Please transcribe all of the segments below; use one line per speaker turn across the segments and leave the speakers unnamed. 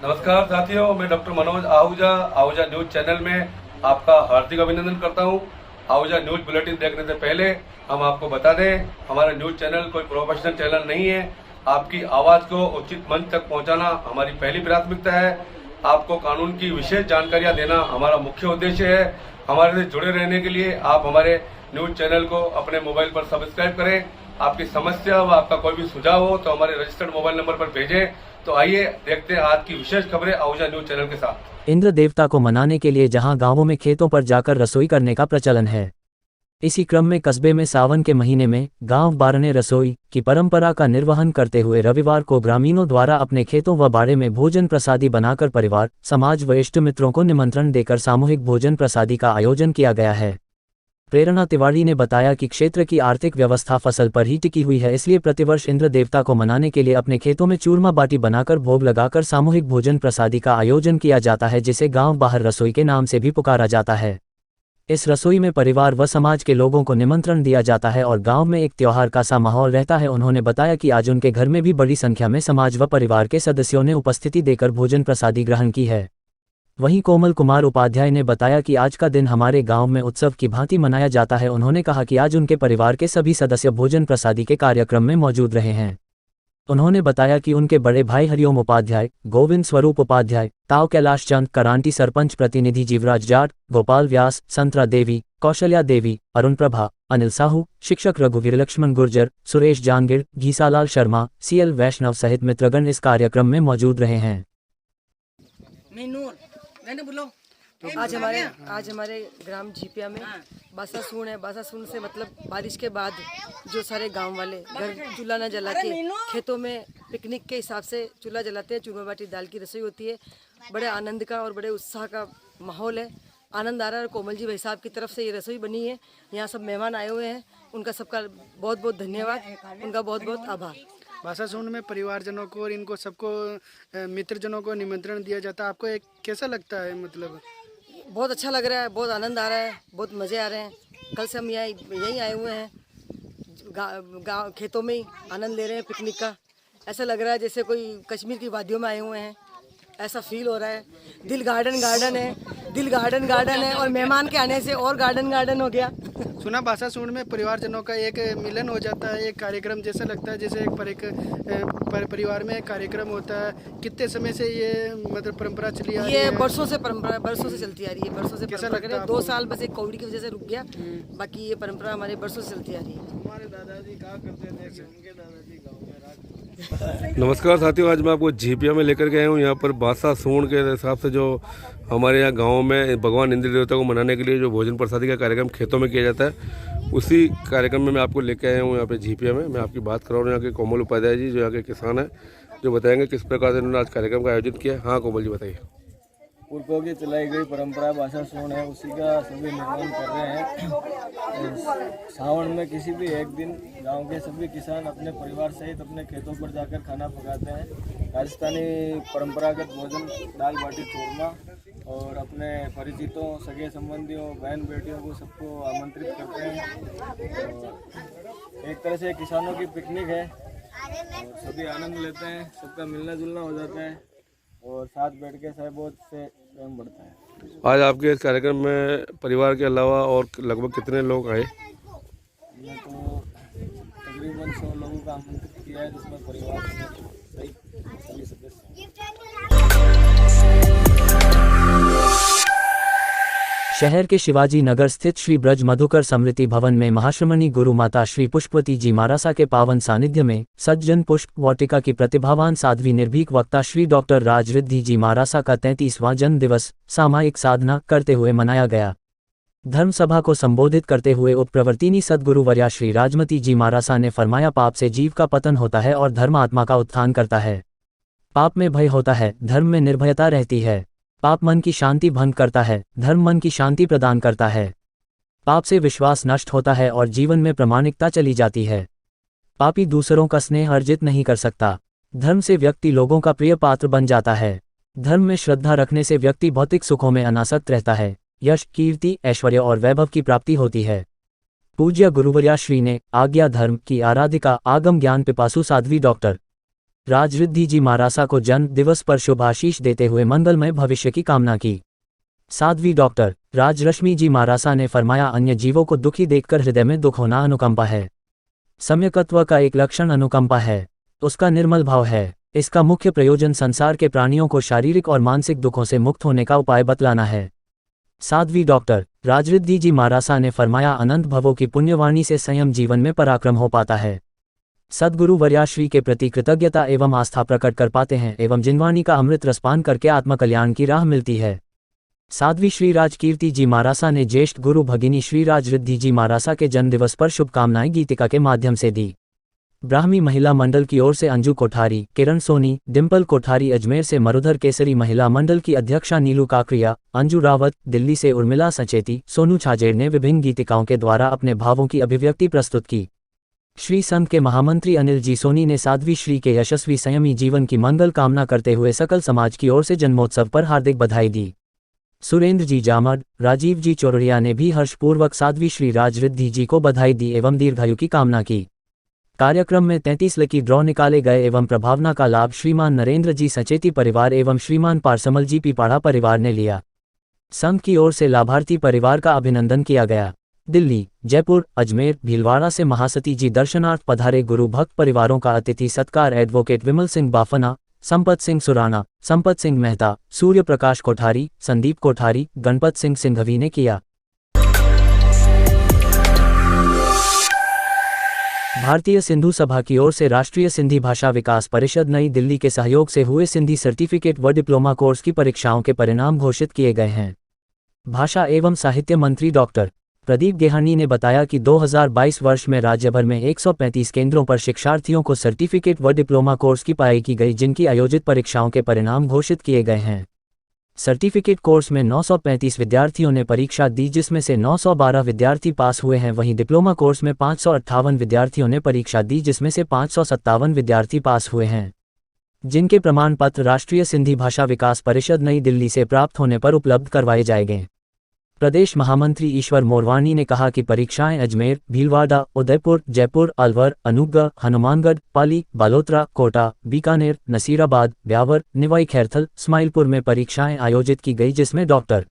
नमस्कार साथियों, मैं doctor Manoj Ahuja Ahuja news channel में आपका हार्दिक अभिनंदन करता हूं। आहूजा न्यूज बुलेटिन देखने से पहले हम आपको बता दें, हमारा न्यूज चैनल कोई प्रोफेशनल चैनल नहीं है। आपकी आवाज को उचित मंच तक पहुंचाना हमारी पहली प्राथमिकता है। आपको कानून की विशेष जानकारियां देना हमारा मुख्य उद्देश्य है। हमारे से जुड़े रहने के लिए आप हमारे न्यूज चैनल को अपने मोबाइल पर सब्सक्राइब करें। आपकी समस्या व आपका कोई भी सुझाव हो तो हमारे रजिस्टर्ड मोबाइल नंबर पर भेजें। तो आइए देखते हैं आज की विशेष खबरें आहूजा न्यूज चैनल के साथ।
इंद्र देवता को मनाने के लिए जहां गांवों में खेतों पर जाकर रसोई करने का प्रचलन है, इसी क्रम में कस्बे में सावन के महीने में गांव बारने रसोई की परंपरा का निर्वहन करते हुए रविवार को ग्रामीणों द्वारा अपने खेतों व बाड़े में भोजन प्रसादी बनाकर परिवार, समाज व इष्ट मित्रों को निमंत्रण देकर सामूहिक भोजन प्रसादी का आयोजन किया गया है। प्रेरणा तिवारी ने बताया कि क्षेत्र की आर्थिक व्यवस्था फसल पर ही टिकी हुई है, इसलिए प्रतिवर्ष इंद्र देवता को मनाने के लिए अपने खेतों में चूरमा बाटी बनाकर भोग लगाकर सामूहिक भोजन प्रसादी का आयोजन किया जाता है, जिसे गांव बाहर रसोई के नाम से भी पुकारा जाता है। इस रसोई में परिवार व समाज के लोगों को निमंत्रण दिया जाता है और गांव में एक त्योहार का सा माहौल रहता है। उन्होंने बताया कि आज उनके घर में भी बड़ी संख्या में समाज व परिवार के सदस्यों ने उपस्थिति देकर भोजन प्रसादी ग्रहण की है। वहीं कोमल कुमार उपाध्याय ने बताया कि आज का दिन हमारे गांव में उत्सव की भांति मनाया जाता है। उन्होंने कहा कि आज उनके परिवार के सभी सदस्य भोजन प्रसादी के कार्यक्रम में मौजूद रहे हैं। उन्होंने बताया कि उनके बड़े भाई हरिओम उपाध्याय, गोविंद स्वरूप उपाध्याय, ताऊ कैलाश चंद, करांटी सरपंच प्रतिनिधि जीवराज जाट, गोपाल व्यास, संतरा देवी, कौशल्या देवी, अरुण प्रभा, अनिल साहू, शिक्षक रघुवीर लक्ष्मण गुर्जर, सुरेश जांगिड़, घीसालाल शर्मा, सीएल वैष्णव सहित मित्रगण इस कार्यक्रम में मौजूद रहे हैं।
आज हमारे ग्राम झीपिया में बासासून है। बासासून से मतलब बारिश के बाद जो सारे गांव वाले घर चूल्हा न जला के खेतों में पिकनिक के हिसाब से चूल्हा जलाते हैं। चूरमा बाटी दाल की रसोई होती है। बड़े आनंद का और बड़े उत्साह का माहौल है। आनंद आ रहा है। कोमल जी भाई साहब की तरफ से ये रसोई बनी है। यहाँ सब मेहमान आए हुए हैं, उनका सबका बहुत बहुत धन्यवाद, उनका बहुत बहुत आभार।
बासासून में परिवारजनों को और इनको सबको मित्रजनों को निमंत्रण दिया जाता है। आपको एक कैसा लगता है? मतलब
बहुत अच्छा लग रहा है, बहुत आनंद आ रहा है, बहुत मज़े आ रहे हैं। कल से हम यहीं आए हुए हैं, गाँव खेतों में ही आनंद ले रहे हैं पिकनिक का। ऐसा लग रहा है जैसे कोई कश्मीर की वादियों में आए हुए हैं, ऐसा फील हो रहा है। दिल गार्डन गार्डन है और मेहमान के आने से और गार्डन हो गया।
सुना बासासून में परिवारजनों का एक मिलन हो जाता है, एक कार्यक्रम जैसा लगता है, जैसे एक परिवार में एक कार्यक्रम होता है। कितने समय से ये मतलब परंपरा चली आ रही है?
ये बरसों से चलती आ रही है। बरसों से परंपरा 2 साल बस एक कोविड की वजह से रुक गया, बाकी ये परंपरा हमारे बरसों से चलती आ रही है।
हमारे दादाजी कहा करते थे, उनके दादाजी गाँव में
नमस्कार साथियों, आज मैं आपको झीपिया में लेकर गया हूँ। यहाँ पर बासासून के हिसाब से जो हमारे यहाँ गांव में भगवान इंद्र देवता को मनाने के लिए जो भोजन प्रसादी का कार्यक्रम खेतों में किया जाता है, उसी कार्यक्रम में मैं आपको लेकर आया हूँ यहाँ पे झीपिया में। मैं आपकी बात कर रहा हूँ यहाँ के कोमल उपाध्याय जी, जो यहाँ के किसान हैं, जो बताएंगे किस प्रकार से उन्होंने आज कार्यक्रम का आयोजित किया। हाँ कोमल जी बताइए।
पुरखों की चलाई गई परंपरा बासासून है, उसी का सभी निर्माण कर रहे हैं। सावन में किसी भी एक दिन गांव के सभी किसान अपने परिवार सहित अपने खेतों पर जाकर खाना पकाते हैं। राजस्थानी परंपरागत भोजन दाल बाटी चूरमा और अपने परिचितों, सगे संबंधियों, बहन बेटियों को सबको आमंत्रित करते हैं। और एक तरह से किसानों की पिकनिक है और सभी आनंद लेते हैं, सबका मिलना जुलना हो जाता है और साथ बैठ के बहुत से प्रेम बढ़ता है।
आज आपके इस कार्यक्रम में परिवार के अलावा और लगभग कितने लोग आए?
हमने तो तकरीबन 100 लोगों का आमंत्रित किया है, जिसमें परिवार सहित सभी सदस्य।
शहर के शिवाजी नगर स्थित श्री ब्रज मधुकर स्मृति भवन में महाश्रमणी गुरु माता श्री पुष्पवती जी महारासा के पावन सानिध्य में सज्जन पुष्प वाटिका की प्रतिभावान साध्वी निर्भीक वक्ता श्री डॉक्टर राजरिद्धि जी महारासा का 33वां जन्म दिवस सामायिक साधना करते हुए मनाया गया। धर्म सभा को संबोधित करते हुए उपप्रवर्तिनी सद्गुरु वर्या श्री राजमती जी महारासा ने फरमाया, पाप से जीव का पतन होता है और धर्म आत्मा का उत्थान करता है। पाप में भय होता है, धर्म में निर्भयता रहती है। पाप मन की शांति भंग करता है, धर्म मन की शांति प्रदान करता है। पाप से विश्वास नष्ट होता है और जीवन में प्रामाणिकता चली जाती है। पापी दूसरों का स्नेह अर्जित नहीं कर सकता। धर्म से व्यक्ति लोगों का प्रिय पात्र बन जाता है। धर्म में श्रद्धा रखने से व्यक्ति भौतिक सुखों में अनासक्त रहता है। यश, कीर्ति, ऐश्वर्य और वैभव की प्राप्ति होती है। पूज्य गुरुवर्या श्री ने आज्ञा धर्म की आराधिका आगम ज्ञान पिपासु साध्वी डॉक्टर राजरिद्धि जी मारासा को जन्म दिवस पर शुभाशीष देते हुए मंगलमय भविष्य की कामना की। साध्वी डॉक्टर राजरश्मि जी मारासा ने फरमाया, अन्य जीवों को दुखी देखकर हृदय में दुख होना अनुकंपा है। सम्यकत्व का एक लक्षण अनुकंपा है, उसका निर्मल भाव है। इसका मुख्य प्रयोजन संसार के प्राणियों को शारीरिक और मानसिक दुखों से मुक्त होने का उपाय बतलाना है। साध्वी डॉक्टर राजरिद्धि जी मारासा ने फरमाया, अनंत भवों की पुण्यवाणी से संयम जीवन में पराक्रम हो पाता है। सद्गुरु वर्याश्री के प्रति कृतज्ञता एवं आस्था प्रकट कर पाते हैं एवं जिनवाणी का अमृत रसपान करके आत्मकल्याण की राह मिलती है। साध्वी श्री राजकीर्ति जी मारासा ने ज्येष्ठ गुरु भगिनी श्री राजरिद्धि जी मारासा के जन्मदिवस पर शुभकामनाएं गीतिका के माध्यम से दी। ब्राह्मी महिला मंडल की ओर से अंजू कोठारी, किरण सोनी, डिम्पल कोठारी, अजमेर से मरुधर केसरी महिला मंडल की अध्यक्षा नीलू काकरिया, अंजू रावत, दिल्ली से उर्मिला सचेती, सोनू छाजेड़ ने विभिन्न गीतिकाओं के द्वारा अपने भावों की अभिव्यक्ति प्रस्तुत की। श्री संघ के महामंत्री अनिल जी सोनी ने साध्वी श्री के यशस्वी संयमी जीवन की मंगल कामना करते हुए सकल समाज की ओर से जन्मोत्सव पर हार्दिक बधाई दी। सुरेंद्र जी जामड, राजीव जी चौरड़िया ने भी हर्षपूर्वक साध्वी श्री राजरिद्धि जी को बधाई दी एवं दीर्घायु की कामना की। कार्यक्रम में 33 लकी ड्रॉ निकाले गए एवं प्रभावना का लाभ श्रीमान नरेंद्र जी सचेती परिवार एवं श्रीमान पारसमल जी पीपाड़ा परिवार ने लिया। संघ की ओर से लाभार्थी परिवार का अभिनंदन किया गया। दिल्ली, जयपुर, अजमेर, भीलवाड़ा से महासती जी दर्शनार्थ पधारे गुरु भक्त परिवारों का अतिथि सत्कार एडवोकेट विमल सिंह बाफना, संपत सिंह सुराना, संपत सिंह मेहता, सूर्य प्रकाश कोठारी, संदीप कोठारी, गणपत सिंह सिंघवी ने किया। भारतीय सिंधु सभा की ओर से राष्ट्रीय सिंधी भाषा विकास परिषद नई दिल्ली के सहयोग से हुए सिंधी सर्टिफिकेट व डिप्लोमा कोर्स की परीक्षाओं के परिणाम घोषित किए गए हैं। भाषा एवं साहित्य मंत्री डॉक्टर प्रदीप गेहानी ने बताया कि 2022 वर्ष में राज्य भर में 135 केंद्रों पर शिक्षार्थियों को सर्टिफिकेट व डिप्लोमा कोर्स की पढ़ाई की गई, जिनकी आयोजित परीक्षाओं के परिणाम घोषित किए गए हैं। सर्टिफिकेट कोर्स में 935 विद्यार्थियों ने परीक्षा दी, जिसमें से 912 विद्यार्थी पास हुए हैं। वहीं डिप्लोमा कोर्स में 558 विद्यार्थियों ने परीक्षा दी, जिसमें से 557 विद्यार्थी पास हुए हैं, जिनके प्रमाण पत्र राष्ट्रीय सिंधी भाषा विकास परिषद नई दिल्ली से प्राप्त होने पर उपलब्ध करवाए जाएंगे। प्रदेश महामंत्री ईश्वर मोरवानी ने कहा कि परीक्षाएं अजमेर, भीलवाड़ा, उदयपुर, जयपुर, अलवर, अनूपगढ़, हनुमानगढ़, पाली, बालोतरा, कोटा, बीकानेर, नसीराबाद, ब्यावर, निवाई खैरथल, स्माइलपुर में परीक्षाएं आयोजित की गई, जिसमें डॉक्टर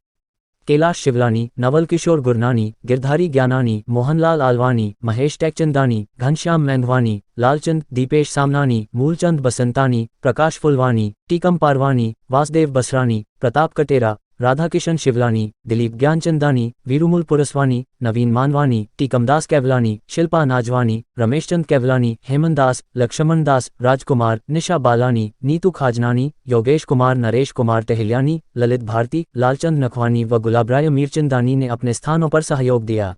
कैलाश शिवलानी, नवल किशोर गुरनानी, गिरधारी ज्ञानानी, मोहनलाल आलवानी, महेश टेकचंदानी, घनश्याम मेंघवानी, लालचंद, दीपेश सामनानी, मूलचंद बसंतानी, प्रकाश फुलवानी, टीकम पारवानी, वासदेव बसरानी, प्रताप कटेरा, राधाकिशन शिवलानी, दिलीप ज्ञानचंदानी, वीरूमुल पुरस्वानी, नवीन मानवानी, टीकमदास केवलानी, शिल्पा नाजवानी, रमेशचंद केवलानी, हेमंत दास, लक्ष्मण दास, राजकुमार, निशा बालानी, नीतू खाजनानी, योगेश कुमार, नरेश कुमार टहलियानी, ललित भारती, लालचंद नखवानी व गुलाबराय मीरचंदानी ने अपने स्थानों पर सहयोग दिया।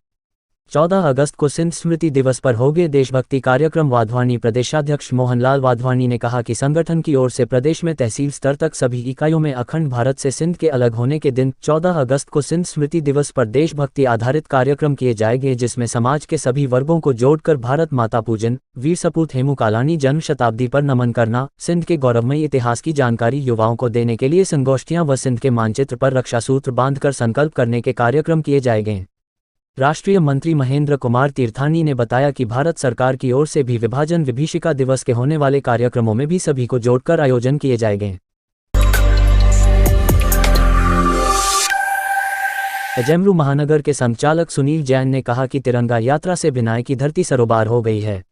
14 अगस्त को सिंध स्मृति दिवस पर होंगे देशभक्ति कार्यक्रम। वाधवानी प्रदेशाध्यक्ष मोहनलाल वाधवानी ने कहा कि संगठन की ओर से प्रदेश में तहसील स्तर तक सभी इकाइयों में अखंड भारत से सिंध के अलग होने के दिन 14 अगस्त को सिंध स्मृति दिवस पर देशभक्ति आधारित कार्यक्रम किए जाएंगे, जिसमें समाज के सभी वर्गों को जोड़कर भारत माता पूजन, वीर सपूत हेमू कालानी जन्म शताब्दी पर नमन करना, सिंध के गौरवमयी इतिहास की जानकारी युवाओं को देने के लिए संगोष्ठियां व सिंध के मानचित्र पर रक्षा सूत्र बांधकर संकल्प करने के कार्यक्रम किए जाएंगे। राष्ट्रीय मंत्री महेंद्र कुमार तीर्थानी ने बताया कि भारत सरकार की ओर से भी विभाजन विभीषिका दिवस के होने वाले कार्यक्रमों में भी सभी को जोड़कर आयोजन किए जाएंगे। एजेमरू महानगर के संचालक सुनील जैन ने कहा कि तिरंगा यात्रा से भिनाई की धरती सरोबार हो गई है।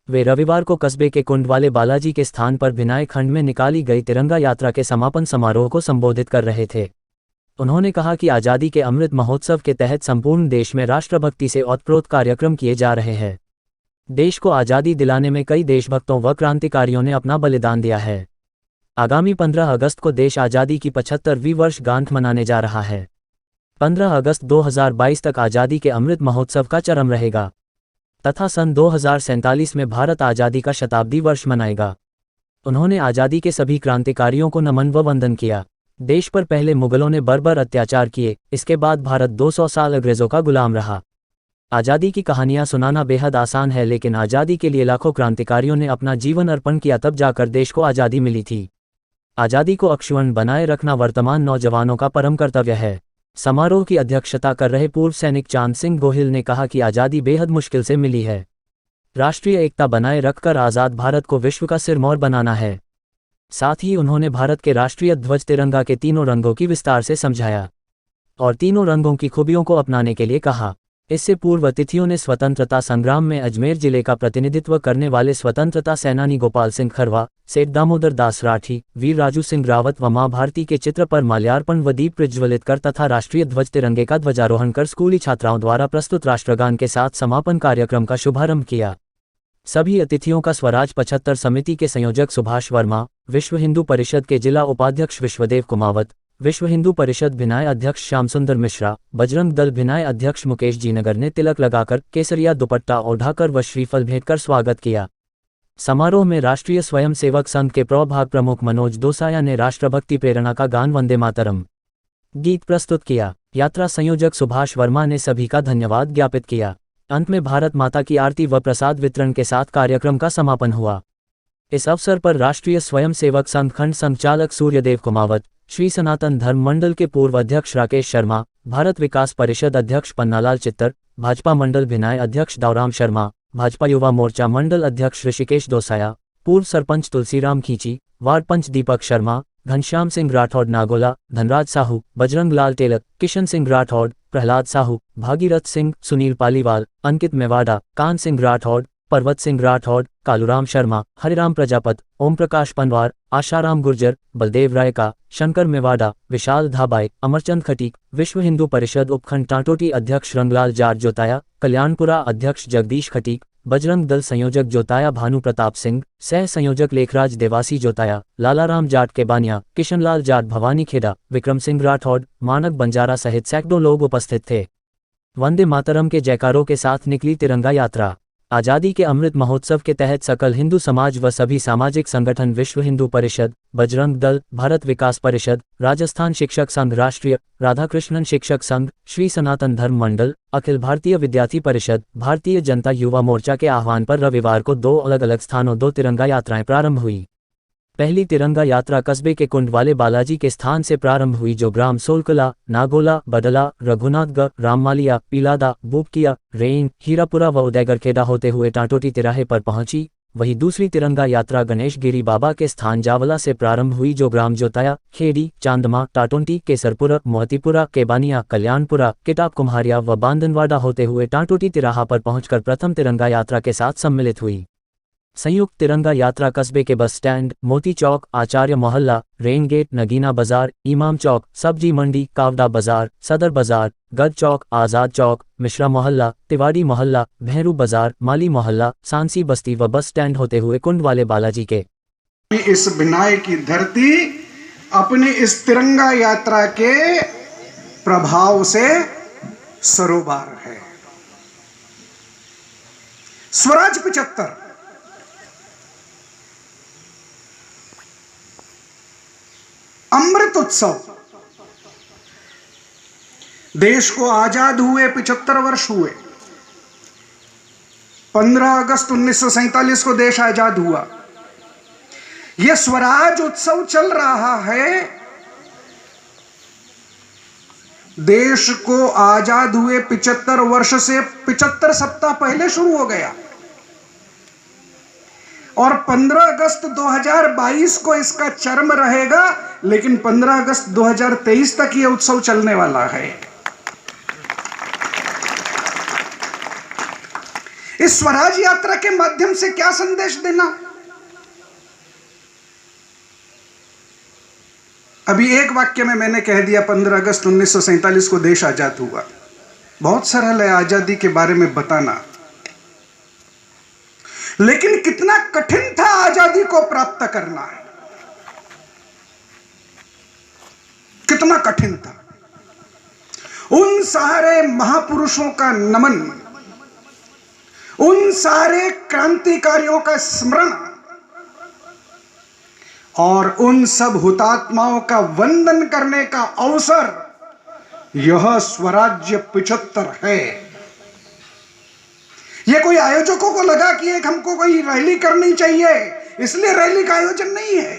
वे रविवार को कस्बे के कुंड वाले बालाजी के स्थान पर भिनाई खंड में निकाली गई तिरंगा यात्रा के समापन समारोह को संबोधित कर रहे थे। उन्होंने कहा कि आज़ादी के अमृत महोत्सव के तहत संपूर्ण देश में राष्ट्रभक्ति से ओतप्रोत कार्यक्रम किए जा रहे हैं। देश को आज़ादी दिलाने में कई देशभक्तों व क्रांतिकारियों ने अपना बलिदान दिया है। आगामी 15 अगस्त को देश आज़ादी की 75वीं वर्षगांठ मनाने जा रहा है। 15 अगस्त 2022 तक आज़ादी के अमृत महोत्सव का चरम रहेगा तथा सन 2047 में भारत आज़ादी का शताब्दी वर्ष मनाएगा। उन्होंने आज़ादी के सभी क्रांतिकारियों को नमन व वंदन किया। देश पर पहले मुगलों ने बर्बर अत्याचार किए, इसके बाद भारत 200 साल अंग्रेजों का गुलाम रहा। आज़ादी की कहानियां सुनाना बेहद आसान है, लेकिन आज़ादी के लिए लाखों क्रांतिकारियों ने अपना जीवन अर्पण किया, तब जाकर देश को आज़ादी मिली थी। आज़ादी को अक्षुण्ण बनाए रखना वर्तमान नौजवानों का परम कर्तव्य है। समारोह की अध्यक्षता कर रहे पूर्व सैनिक चांद सिंह गोहिल ने कहा कि आज़ादी बेहद मुश्किल से मिली है। राष्ट्रीय एकता बनाए रखकर आज़ाद भारत को विश्व का सिरमौर बनाना है। साथ ही उन्होंने भारत के राष्ट्रीय ध्वज तिरंगा के तीनों रंगों की विस्तार से समझाया और तीनों रंगों की खूबियों को अपनाने के लिए कहा। इससे पूर्व अतिथियों ने स्वतंत्रता संग्राम में अजमेर जिले का प्रतिनिधित्व करने वाले स्वतंत्रता सेनानी गोपाल सिंह खरवा, सेठ दामोदर दास राठी, वीर राजू सिंह रावत व मां भारती के चित्र पर माल्यार्पण व दीप प्रज्वलित कर तथा राष्ट्रीय ध्वज तिरंगे का ध्वजारोहण कर स्कूली छात्राओं द्वारा प्रस्तुत राष्ट्रगान के साथ समापन कार्यक्रम का शुभारंभ किया। सभी अतिथियों का स्वराज 75 समिति के संयोजक सुभाष वर्मा, विश्व हिंदू परिषद के जिला उपाध्यक्ष विश्वदेव कुमावत, विश्व हिंदू परिषद भिनाय अध्यक्ष श्याम सुंदर मिश्रा, बजरंग दल भिनाय अध्यक्ष मुकेश जीनगर ने तिलक लगाकर केसरिया दुपट्टा ओढ़ाकर व श्रीफल भेंट कर स्वागत किया। समारोह में राष्ट्रीय स्वयंसेवक संघ के प्रभाग प्रमुख मनोज दोसाया ने राष्ट्रभक्ति प्रेरणा का गान वंदे मातरम गीत प्रस्तुत किया। यात्रा संयोजक सुभाष वर्मा ने सभी का धन्यवाद ज्ञापित किया। अंत में भारत माता की आरती व प्रसाद वितरण के साथ कार्यक्रम का समापन हुआ। इस अवसर पर राष्ट्रीय स्वयंसेवक संघ खंड संचालक सूर्यदेव कुमावत, श्री सनातन धर्म मंडल के पूर्व अध्यक्ष राकेश शर्मा, भारत विकास परिषद अध्यक्ष पन्नालाल चित्तर, भाजपा मंडल भिनाय अध्यक्ष दाऊराम शर्मा, भाजपा युवा मोर्चा मंडल अध्यक्ष ऋषिकेश दोसाया, पूर्व सरपंच तुलसीराम खींची, वार्ड पंच दीपक शर्मा, घनश्याम सिंह राठौड़ नागोला, धनराज साहू, बजरंग लाल टेलक, किशन सिंह राठौड़, प्रहलाद साहू, भागीरथ सिंह, सुनील पालीवाल, अंकित मेवाड़ा, कान सिंह राठौड़, पर्वत सिंह राठौड़, कालूराम शर्मा, हरिराम प्रजापत, ओम प्रकाश पनवार, आशाराम गुर्जर, बलदेव रायका, शंकर मेवाड़ा, विशाल धाबाई, अमरचंद खटीक, विश्व हिंदू परिषद उपखंड टाटोटी अध्यक्ष रंगलाल जाट जोताया, कल्याणपुरा अध्यक्ष जगदीश खटीक, बजरंग दल संयोजक जोताया भानु प्रताप सिंह, सह संयोजक लेखराज देवासी जोताया, लालाराम जाट के बानिया, किशनलाल जाट भवानी खेड़ा, विक्रम सिंह राठौड़, मानक बंजारा सहित सैकड़ों लोग उपस्थित थे। वंदे मातरम के जयकारों के साथ निकली तिरंगा यात्रा। आज़ादी के अमृत महोत्सव के तहत सकल हिंदू समाज व सभी सामाजिक संगठन विश्व हिंदू परिषद, बजरंग दल, भारत विकास परिषद, राजस्थान शिक्षक संघ राष्ट्रीय, राधाकृष्णन शिक्षक संघ, श्री सनातन धर्म मंडल, अखिल भारतीय विद्यार्थी परिषद, भारतीय जनता युवा मोर्चा के आह्वान पर रविवार को 2 अलग अलग स्थानों 2 तिरंगा यात्राएं प्रारंभ हुई। पहली तिरंगा यात्रा कस्बे के कुंड वाले बालाजी के स्थान से प्रारंभ हुई, जो ग्राम सोलकला, नागोला, बडला, रघुनाथगढ़, राममालिया, पीलादा, बुबकिया, रेंग, हीरापुरा व उदयगढ़खेड़ा होते हुए टाटोटी तिराहे पर पहुंची। वहीं दूसरी तिरंगा यात्रा गणेश गिरी बाबा के स्थान जावला से प्रारंभ हुई, जो ग्राम जोताया, खेड़ी, चांदमा, टाटोटी, केसरपुरा, मोहतीपुरा, केबानिया, कल्याणपुरा, किताब कुम्हारिया व बांदनवाड़ा होते हुए टाटोटी तिराहा पर पहुंचकर प्रथम तिरंगा यात्रा के साथ सम्मिलित हुई। संयुक्त तिरंगा यात्रा कस्बे के बस स्टैंड, मोती चौक, आचार्य मोहल्ला, रेन गेट, नगीना बाजार, इमाम चौक, सब्जी मंडी, कावड़ा बाजार, सदर बाजार, गद चौक, आज़ाद चौक, मिश्रा मोहल्ला, तिवाड़ी मोहल्ला, भैरू बाजार, माली मोहल्ला, सांसी बस्ती व बस स्टैंड होते हुए कुंड वाले बालाजी के।
इस बिनाई की धरती अपनी इस तिरंगा यात्रा के प्रभाव से सरोबार है। स्वराज 75 अमृत उत्सव, देश को आजाद हुए 75 वर्ष हुए। 15 अगस्त 1947 को देश आजाद हुआ। यह स्वराज उत्सव चल रहा है। देश को आजाद हुए 75 वर्ष से 75 सप्ताह पहले शुरू हो गया और 15 अगस्त 2022 को इसका चरम रहेगा, लेकिन 15 अगस्त 2023 तक यह उत्सव चलने वाला है। इस स्वराज यात्रा के माध्यम से क्या संदेश देना? अभी एक वाक्य में मैंने कह दिया 15 अगस्त 1947 को देश आजाद हुआ। बहुत सरल है आजादी के बारे में बताना, लेकिन कितना कठिन था आजादी को प्राप्त करना, कितना कठिन था। उन सारे महापुरुषों का नमन, उन सारे क्रांतिकारियों का स्मरण और उन सब हुतात्माओं का वंदन करने का अवसर यह स्वराज्य 75 है। यह कोई आयोजकों को लगा कि एक हमको कोई रैली करनी चाहिए, इसलिए रैली का आयोजन नहीं है।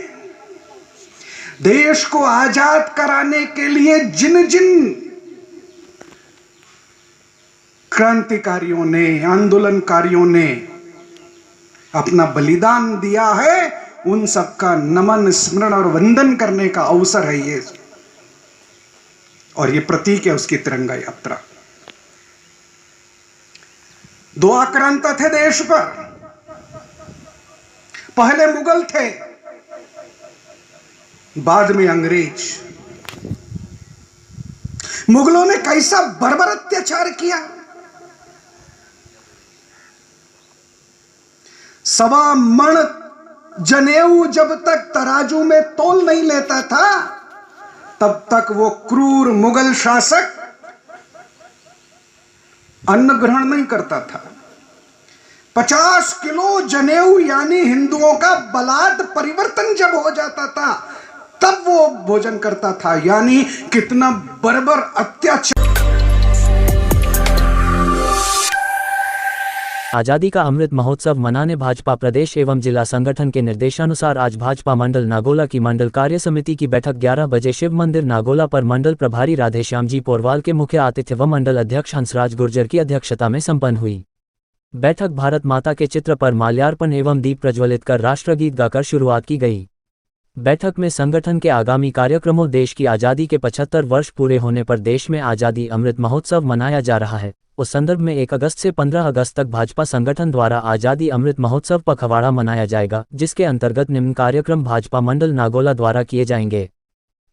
देश को आजाद कराने के लिए जिन जिन क्रांतिकारियों ने, आंदोलनकारियों ने अपना बलिदान दिया है, उन सबका नमन, स्मरण और वंदन करने का अवसर है ये, और ये प्रतीक है उसकी तिरंगा यात्रा। 2 आक्रांत थे देश पर, पहले मुगल थे, बाद में अंग्रेज। मुगलों ने कैसा बर्बर अत्याचार किया। 1.25 मण जनेऊ जब तक तराजू में तोल नहीं लेता था, तब तक वो क्रूर मुगल शासक अन्न ग्रहण नहीं करता था। 50 किलो जनेऊ यानी हिंदुओं का बलात् परिवर्तन जब हो जाता था, तब वो भोजन करता था। यानी कितना बर्बर अत्याचार।
आजादी का अमृत महोत्सव मनाने भाजपा प्रदेश एवं जिला संगठन के निर्देशानुसार आज भाजपा मंडल नागोला की मंडल कार्य समिति की बैठक 11 बजे शिव मंदिर नागोला पर मंडल प्रभारी राधेश्याम जी पोरवाल के मुख्य आतिथ्य व मंडल अध्यक्ष हंसराज गुर्जर की अध्यक्षता में संपन्न हुई। बैठक भारत माता के चित्र पर माल्यार्पण एवं दीप प्रज्वलित कर राष्ट्रगीत गाकर शुरुआत की गई। बैठक में संगठन के आगामी कार्यक्रमों, देश की आज़ादी के 75 वर्ष पूरे होने पर देश में आज़ादी अमृत महोत्सव मनाया जा रहा है, उस संदर्भ में 1 अगस्त से 15 अगस्त तक भाजपा संगठन द्वारा आज़ादी अमृत महोत्सव पखवाड़ा मनाया जाएगा, जिसके अंतर्गत निम्न कार्यक्रम भाजपा मंडल नागोला द्वारा किए जाएंगे।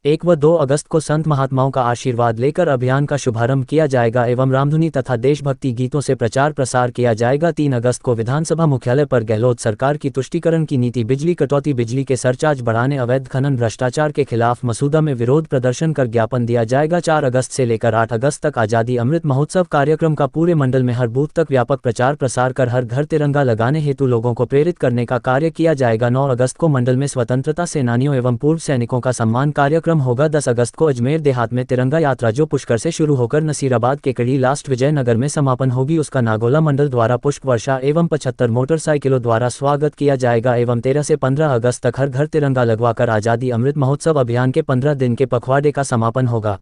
1 व 2 अगस्त को संत महात्माओं का आशीर्वाद लेकर अभियान का शुभारंभ किया जाएगा एवं रामधुनी तथा देशभक्ति गीतों से प्रचार प्रसार किया जाएगा। 3 अगस्त को विधानसभा मुख्यालय पर गहलोत सरकार की तुष्टीकरण की नीति, बिजली कटौती, बिजली के सरचार्ज बढ़ाने, अवैध खनन, भ्रष्टाचार के खिलाफ मसूदा में विरोध प्रदर्शन कर ज्ञापन दिया जाएगा। 4 अगस्त से लेकर 8 अगस्त तक आज़ादी अमृत महोत्सव कार्यक्रम का पूरे मंडल में हर बूथ तक व्यापक प्रचार प्रसार कर हर घर तिरंगा लगाने हेतु लोगों को प्रेरित करने का कार्य किया जाएगा। 9 अगस्त को मंडल में स्वतंत्रता सेनानियों एवं पूर्व सैनिकों का सम्मान कार्यक्रम होगा। 10 अगस्त को अजमेर देहात में तिरंगा यात्रा जो पुष्कर से शुरू होकर नसीराबाद के कड़ी लास्ट विजयनगर में समापन होगी, उसका नागोला मंडल द्वारा पुष्प वर्षा एवं 75 मोटरसाइकिलों द्वारा स्वागत किया जाएगा एवं 13 से 15 अगस्त तक हर घर तिरंगा लगवाकर आज़ादी अमृत महोत्सव अभियान के 15 दिन के पखवाड़े का समापन होगा।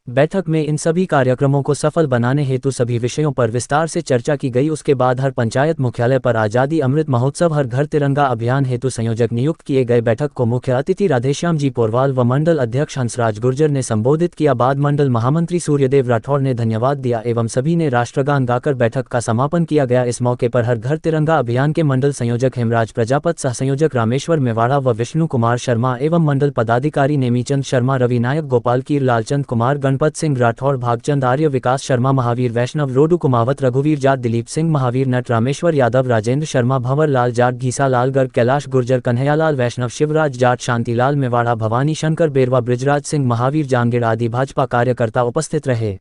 बैठक में इन सभी कार्यक्रमों को सफल बनाने हेतु सभी विषयों पर विस्तार से चर्चा की गई। उसके बाद हर पंचायत मुख्यालय पर आज़ादी अमृत महोत्सव हर घर तिरंगा अभियान हेतु संयोजक नियुक्त किए गए। बैठक को मुख्य अतिथि राधेश्याम जी पोरवाल व मंडल अध्यक्ष हंसराज गुर्जर ने संबोधित किया। बाद मंडल महामंत्री सूर्यदेव राठौड़ ने धन्यवाद दिया एवं सभी ने राष्ट्रगान गाकर बैठक का समापन किया गया। इस मौके पर हर घर तिरंगा अभियान के मंडल संयोजक हेमराज प्रजापत, सह संयोजक रामेश्वर मेवाड़ा व विष्णु कुमार शर्मा एवं मंडल पदाधिकारी नेमीचंद शर्मा, रवि नायक, गोपाल कीर, लालचंद कुमार, गणपत सिंह राठौड़, भागचंद आर्य, विकास शर्मा, महावीर वैष्णव, रोडू कुमावत, रघुवीर जाट, दिलीप सिंह, महावीर नट, रामेश्वर यादव, राजेंद्र शर्मा, भंवर लाल जाट, घीसा लाल गर्ग, कैलाश गुर्जर, कन्हैयालाल वैष्णव, शिवराज जाट, शांतिलाल मेवाड़ा, भवानी शंकर बेरवा, बृजराज सिंह, महावीर जांगीड़ आदि भाजपा कार्यकर्ता उपस्थित रहे।